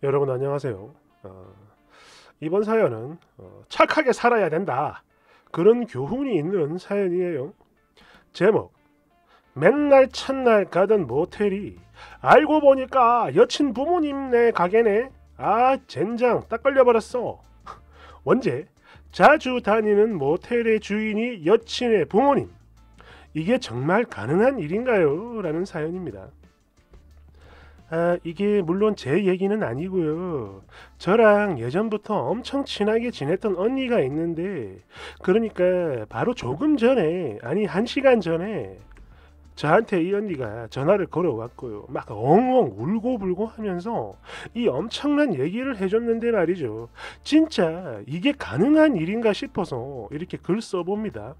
여러분 안녕하세요. 이번 사연은 착하게 살아야 된다. 그런 교훈이 있는 사연이에요. 제목: 맨날 첫날 가던 모텔이 알고 보니까 여친 부모님네 가게네. 아 젠장 딱 걸려버렸어. 원제: 자주 다니는 모텔의 주인이 여친의 부모님. 이게 정말 가능한 일인가요? 라는 사연입니다. 이게 물론 제 얘기는 아니고요. 저랑 예전부터 엄청 친하게 지냈던 언니가 있는데, 그러니까 바로 조금 전에, 아니 1시간 전에 저한테 이 언니가 전화를 걸어왔고요. 막 엉엉 울고불고 하면서 이 엄청난 얘기를 해줬는데 말이죠. 진짜 이게 가능한 일인가 싶어서 이렇게 글 써봅니다.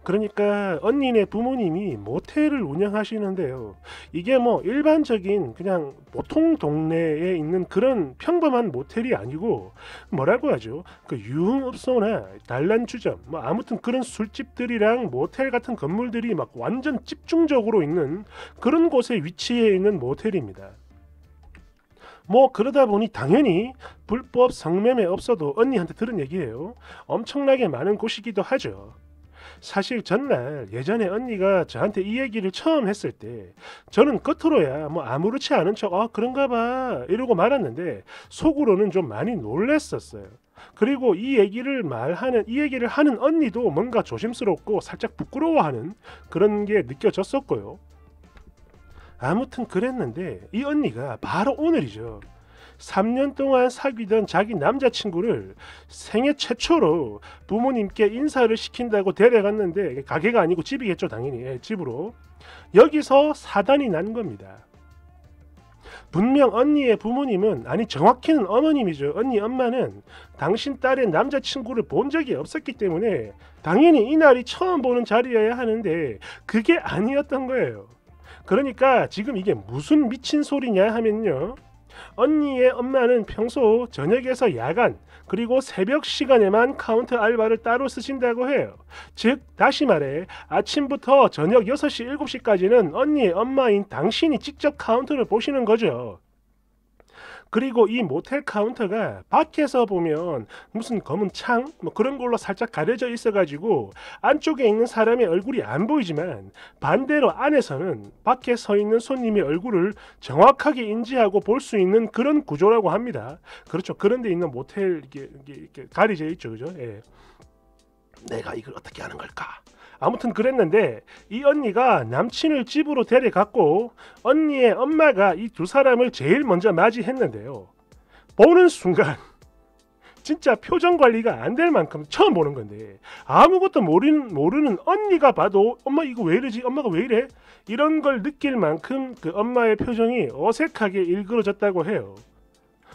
그러니까 언니네 부모님이 모텔을 운영하시는데요. 이게 뭐 일반적인 그냥 보통 동네에 있는 그런 평범한 모텔이 아니고, 뭐라고 하죠? 그 유흥업소나 단란주점, 뭐 아무튼 그런 술집들이랑 모텔 같은 건물들이 막 완전 집중적으로 있는 그런 곳에 위치해 있는 모텔입니다. 뭐 그러다 보니 당연히 불법 성매매 없어도 언니한테 들은 얘기예요. 엄청나게 많은 곳이기도 하죠. 사실 전날 예전에 언니가 저한테 이 얘기를 처음 했을 때 저는 겉으로야 뭐 아무렇지 않은 척 그런가 봐 이러고 말았는데 속으로는 좀 많이 놀랬었어요. 그리고 이 얘기를 하는 언니도 뭔가 조심스럽고 살짝 부끄러워하는 그런 게 느껴졌었고요. 아무튼 그랬는데 이 언니가 바로 오늘이죠. 3년 동안 사귀던 자기 남자친구를 생애 최초로 부모님께 인사를 시킨다고 데려갔는데, 가게가 아니고 집이겠죠 당연히. 집으로. 여기서 사단이 난 겁니다. 분명 언니의 부모님은, 아니 정확히는 어머님이죠. 언니 엄마는 당신 딸의 남자친구를 본 적이 없었기 때문에 당연히 이날이 처음 보는 자리여야 하는데 그게 아니었던 거예요. 그러니까 지금 이게 무슨 미친 소리냐 하면요, 언니의 엄마는 평소 저녁에서 야간 그리고 새벽 시간에만 카운터 알바를 따로 쓰신다고 해요. 즉 다시 말해 아침부터 저녁 6시 7시까지는 언니의 엄마인 당신이 직접 카운터를 보시는 거죠. 그리고 이 모텔 카운터가 밖에서 보면 무슨 검은 창 뭐 그런 걸로 살짝 가려져 있어가지고 안쪽에 있는 사람의 얼굴이 안 보이지만, 반대로 안에서는 밖에 서 있는 손님의 얼굴을 정확하게 인지하고 볼 수 있는 그런 구조라고 합니다. 그렇죠. 그런 데 있는 모텔 이렇게 가려져 있죠. 그죠? 예. 내가 이걸 어떻게 하는 걸까? 아무튼 그랬는데 이 언니가 남친을 집으로 데려갔고 언니의 엄마가 이 두 사람을 제일 먼저 맞이했는데요. 보는 순간 진짜 표정 관리가 안 될 만큼 처음 보는 건데, 아무것도 모르는 언니가 봐도 엄마 이거 왜 이러지? 엄마가 왜 이래? 이런 걸 느낄 만큼 그 엄마의 표정이 어색하게 일그러졌다고 해요.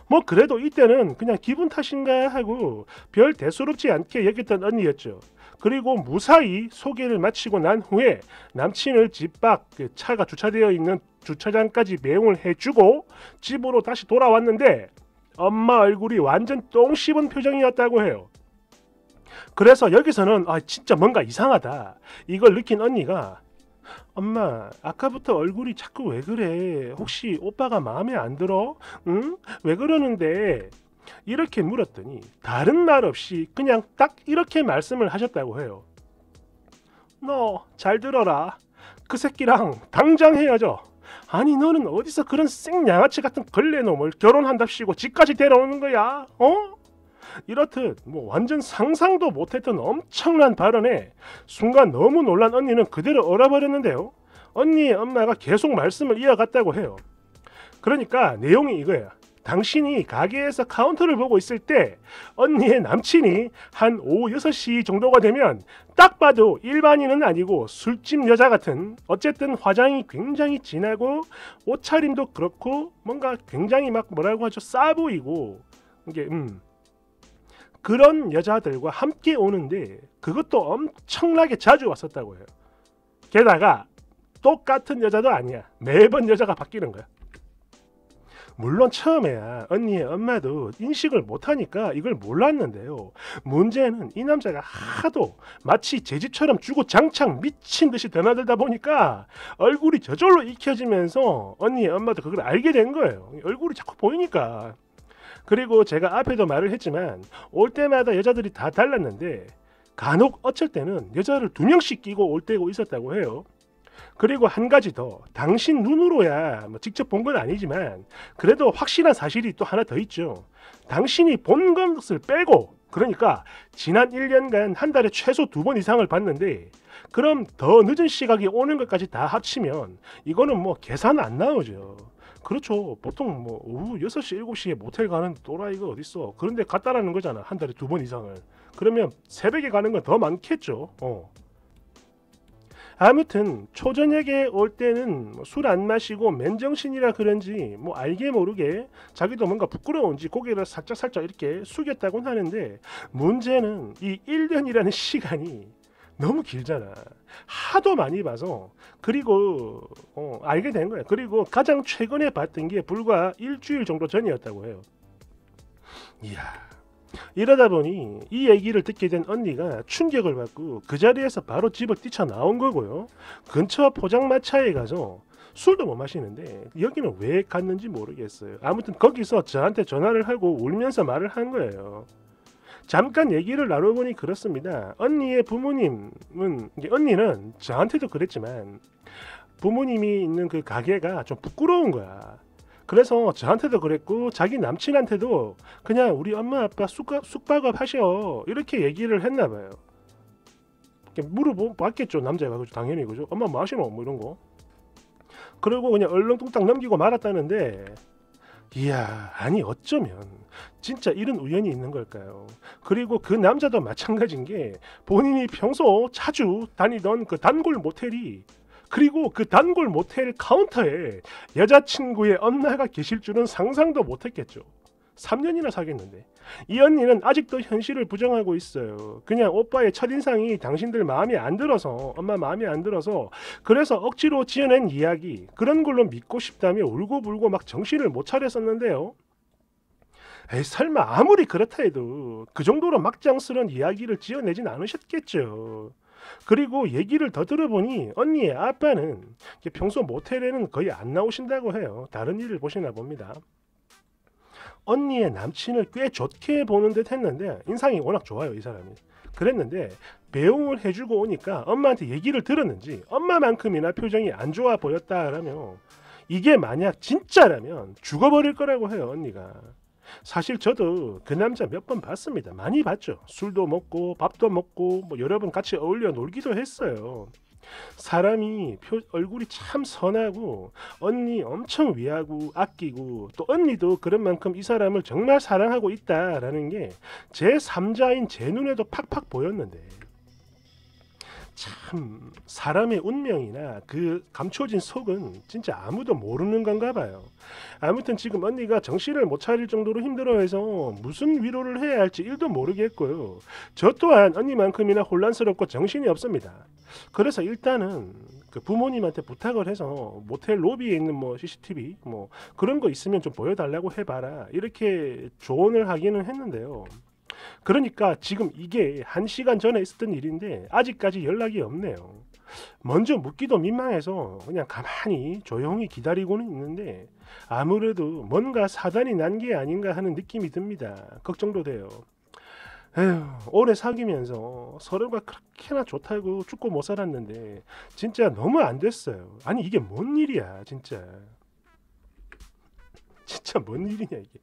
뭐 그래도 이때는 그냥 기분 탓인가 하고 별 대수롭지 않게 여겼던 언니였죠. 그리고 무사히 소개를 마치고 난 후에 남친을 집 밖 그 차가 주차되어 있는 주차장까지 매용을 해주고 집으로 다시 돌아왔는데 엄마 얼굴이 완전 똥 씹은 표정이었다고 해요. 그래서 여기서는 진짜 뭔가 이상하다 이걸 느낀 언니가, 엄마 아까부터 얼굴이 자꾸 왜 그래? 혹시 오빠가 마음에 안 들어? 응? 왜 그러는데? 이렇게 물었더니 다른 말 없이 그냥 딱 이렇게 말씀을 하셨다고 해요. 너 잘 들어라. 그 새끼랑 당장 헤어져. 아니 너는 어디서 그런 생양아치 같은 걸레놈을 결혼한답시고 집까지 데려오는 거야? 이렇듯 뭐 완전 상상도 못했던 엄청난 발언에 순간 너무 놀란 언니는 그대로 얼어버렸는데요. 언니의 엄마가 계속 말씀을 이어갔다고 해요. 그러니까 내용이 이거야. 당신이 가게에서 카운터를 보고 있을 때 언니의 남친이 한 오후 6시 정도가 되면 딱 봐도 일반인은 아니고 술집 여자 같은, 어쨌든 화장이 굉장히 진하고 옷차림도 그렇고 뭔가 굉장히 막 뭐라고 하죠, 싸 보이고 이게 그런 여자들과 함께 오는데 그것도 엄청나게 자주 왔었다고 해요. 게다가 똑같은 여자도 아니야. 매번 여자가 바뀌는 거야. 물론 처음에야 언니의 엄마도 인식을 못하니까 이걸 몰랐는데요. 문제는 이 남자가 하도 마치 제 집처럼 주구장창 미친 듯이 드나들다 보니까 얼굴이 저절로 익혀지면서 언니의 엄마도 그걸 알게 된 거예요. 얼굴이 자꾸 보이니까. 그리고 제가 앞에도 말을 했지만 올 때마다 여자들이 다 달랐는데 간혹 어쩔 때는 여자를 2명씩 끼고 올 때고 있었다고 해요. 그리고 한 가지 더, 당신 눈으로야 뭐 직접 본 건 아니지만 그래도 확실한 사실이 또 하나 더 있죠. 당신이 본 것을 빼고, 그러니까 지난 1년간 한 달에 최소 2번 이상을 봤는데, 그럼 더 늦은 시각이 오는 것까지 다 합치면 이거는 뭐 계산 안 나오죠. 그렇죠. 보통 뭐 오후 6시 7시에 모텔 가는 또라이가 어딨어. 그런데 갔다라는 거잖아, 한 달에 2번 이상을. 그러면 새벽에 가는 건 더 많겠죠. 아무튼 초저녁에 올 때는 술 안 마시고 맨정신이라 그런지 뭐 알게 모르게 자기도 뭔가 부끄러운지 고개를 살짝 이렇게 숙였다곤 하는데, 문제는 이 1년이라는 시간이 너무 길잖아. 하도 많이 봐서. 그리고 알게 된 거야. 그리고 가장 최근에 봤던 게 불과 일주일 정도 전이었다고 해요. 이야, 이러다 보니 이 얘기를 듣게 된 언니가 충격을 받고 그 자리에서 바로 집을 뛰쳐나온 거고요. 근처 포장마차에 가서 술도 못 마시는데 여기는 왜 갔는지 모르겠어요. 아무튼 거기서 저한테 전화를 하고 울면서 말을 한 거예요. 잠깐 얘기를 나눠보니 그렇습니다. 언니의 부모님은, 언니는 저한테도 그랬지만 부모님이 있는 그 가게가 좀 부끄러운 거야. 그래서 저한테도 그랬고 자기 남친한테도 그냥 우리 엄마 아빠 쑥박업 하셔 이렇게 얘기를 했나 봐요. 물어봤겠죠, 남자가. 그죠, 당연히. 그죠, 엄마 뭐 하시노 뭐 이런 거. 그리고 그냥 얼렁뚱땅 넘기고 말았다는데, 이야, 아니 어쩌면 진짜 이런 우연이 있는 걸까요? 그리고 그 남자도 마찬가지인 게 본인이 평소 자주 다니던 그 단골 모텔이, 그리고 그 단골 모텔 카운터에 여자친구의 엄마가 계실 줄은 상상도 못했겠죠. 3년이나 사귀었는데. 이 언니는 아직도 현실을 부정하고 있어요. 그냥 오빠의 첫인상이 당신들 마음에 안 들어서, 엄마 마음에 안 들어서, 그래서 억지로 지어낸 이야기, 그런 걸로 믿고 싶다며 울고불고 막 정신을 못 차렸었는데요. 에이, 설마 아무리 그렇다 해도 그 정도로 막장스러운 이야기를 지어내진 않으셨겠죠. 그리고 얘기를 더 들어보니 언니의 아빠는 평소 모텔에는 거의 안 나오신다고 해요. 다른 일을 보시나 봅니다. 언니의 남친을 꽤 좋게 보는 듯 했는데, 인상이 워낙 좋아요 이 사람이. 그랬는데 배웅을 해주고 오니까 엄마한테 얘기를 들었는지 엄마만큼이나 표정이 안 좋아 보였다라며, 이게 만약 진짜라면 죽어버릴 거라고 해요 언니가. 사실 저도 그 남자 몇 번 봤습니다. 많이 봤죠. 술도 먹고 밥도 먹고 뭐 여러 번 같이 어울려 놀기도 했어요. 사람이 얼굴이 참 선하고 언니 엄청 위하고 아끼고, 또 언니도 그런 만큼 이 사람을 정말 사랑하고 있다라는 게 제 3자인 제 눈에도 팍팍 보였는데, 참 사람의 운명이나 그 감춰진 속은 진짜 아무도 모르는 건가 봐요. 아무튼 지금 언니가 정신을 못 차릴 정도로 힘들어해서 무슨 위로를 해야 할지 1도 모르겠고요. 저 또한 언니만큼이나 혼란스럽고 정신이 없습니다. 그래서 일단은 그 부모님한테 부탁을 해서 모텔 로비에 있는 뭐 CCTV 뭐 그런 거 있으면 좀 보여달라고 해봐라, 이렇게 조언을 하기는 했는데요. 그러니까 지금 이게 1시간 전에 있었던 일인데 아직까지 연락이 없네요. 먼저 묻기도 민망해서 그냥 가만히 조용히 기다리고는 있는데, 아무래도 뭔가 사단이 난 게 아닌가 하는 느낌이 듭니다. 걱정도 돼요. 에휴, 오래 사귀면서 서로가 그렇게나 좋다고 죽고 못 살았는데 진짜 너무 안 됐어요. 아니 이게 뭔 일이야 진짜. 진짜 뭔 일이냐 이게.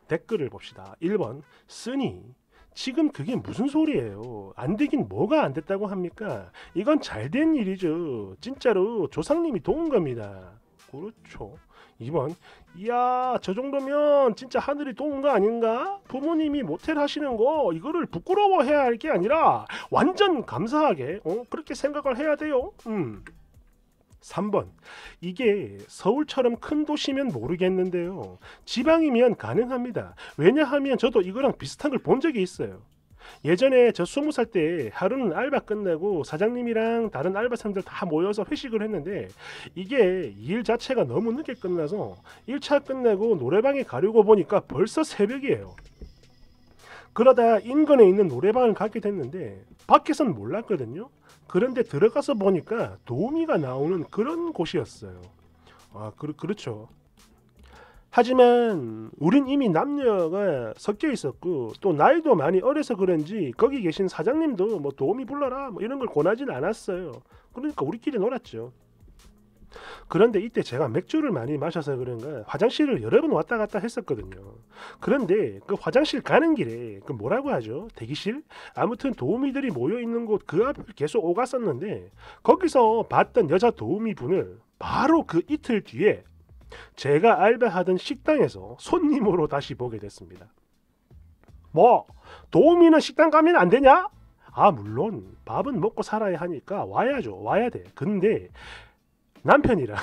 댓글을 봅시다. 1번 쓰니 지금 그게 무슨 소리예요. 안 되긴 뭐가 안 됐다고 합니까? 이건 잘된 일이죠. 진짜로 조상님이 도운 겁니다. 그렇죠. 2번 이야, 저 정도면 진짜 하늘이 도운 거 아닌가? 부모님이 모텔 하시는 거 이거를 부끄러워해야 할 게 아니라 완전 감사하게 그렇게 생각을 해야 돼요. 3번 이게 서울처럼 큰 도시면 모르겠는데요, 지방이면 가능합니다. 왜냐하면 저도 이거랑 비슷한 걸 본 적이 있어요. 예전에 저 20살 때 하루는 알바 끝내고 사장님이랑 다른 알바생들 다 모여서 회식을 했는데 이게 일 자체가 너무 늦게 끝나서 1차 끝내고 노래방에 가려고 보니까 벌써 새벽이에요. 그러다 인근에 있는 노래방을 가게 됐는데 밖에선 몰랐거든요. 그런데 들어가서 보니까 도우미가 나오는 그런 곳이었어요. 그렇죠. 하지만 우린 이미 남녀가 섞여 있었고 또 나이도 많이 어려서 그런지 거기 계신 사장님도 뭐 도우미 불러라 뭐 이런 걸 권하진 않았어요. 그러니까 우리끼리 놀았죠. 그런데 이때 제가 맥주를 많이 마셔서 그런가 화장실을 여러 번 왔다 갔다 했었거든요. 그런데 그 화장실 가는 길에 그 뭐라고 하죠? 대기실? 아무튼 도우미들이 모여 있는 곳 그 앞을 계속 오갔었는데 거기서 봤던 여자 도우미 분을 바로 그 이틀 뒤에 제가 알바하던 식당에서 손님으로 다시 보게 됐습니다. 뭐 도우미는 식당 가면 안 되냐? 물론 밥은 먹고 살아야 하니까 와야죠. 와야 돼. 근데 남편이랑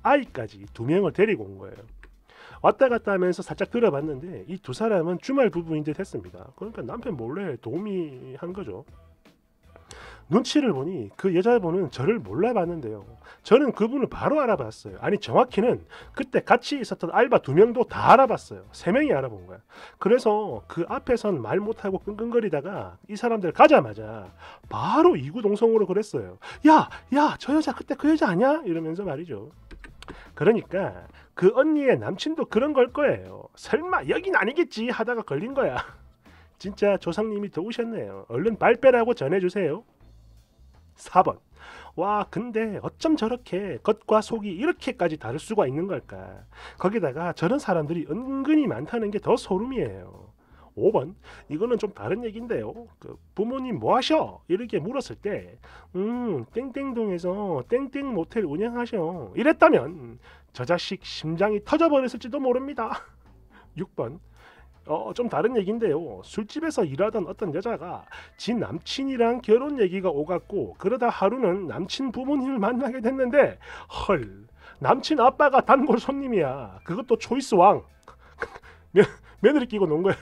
아이까지 2명을 데리고 온 거예요. 왔다 갔다 하면서 살짝 들어봤는데 이 두 사람은 주말 부부인 듯 했습니다. 그러니까 남편 몰래 도우미 한 거죠. 눈치를 보니 그 여자분은 저를 몰라봤는데요. 저는 그분을 바로 알아봤어요. 아니 정확히는 그때 같이 있었던 알바 2명도 다 알아봤어요. 3명이 알아본 거야. 그래서 그 앞에선 말 못하고 끙끙거리다가 이 사람들 가자마자 바로 이구동성으로 그랬어요. 야 저 여자 그때 그 여자 아니야? 이러면서 말이죠. 그러니까 그 언니의 남친도 그런 걸 거예요. 설마 여긴 아니겠지 하다가 걸린 거야. 진짜 조상님이 도우셨네요. 얼른 발 빼라고 전해주세요. 4번. 와 근데 어쩜 저렇게 겉과 속이 이렇게까지 다를 수가 있는 걸까. 거기다가 저런 사람들이 은근히 많다는 게 더 소름이에요. 5번. 이거는 좀 다른 얘기인데요. 그 부모님 뭐 하셔? 이렇게 물었을 때 땡땡동에서 땡땡 모텔 운영하셔 이랬다면 저 자식 심장이 터져버렸을지도 모릅니다. 6번. 좀 다른 얘기인데요. 술집에서 일하던 어떤 여자가 지 남친이랑 결혼 얘기가 오갔고 그러다 하루는 남친 부모님을 만나게 됐는데 헐 남친 아빠가 단골 손님이야. 그것도 초이스 왕. 며느리 끼고 논 거야.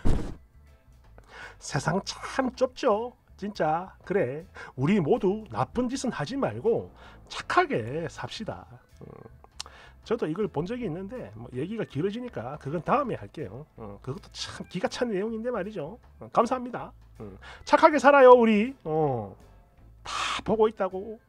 세상 참 좁죠. 진짜 그래. 우리 모두 나쁜 짓은 하지 말고 착하게 삽시다. 저도 이걸 본 적이 있는데 뭐 얘기가 길어지니까 그건 다음에 할게요. 그것도 참 기가 찬 내용인데 말이죠. 감사합니다. 착하게 살아요 우리. 다 보고 있다고.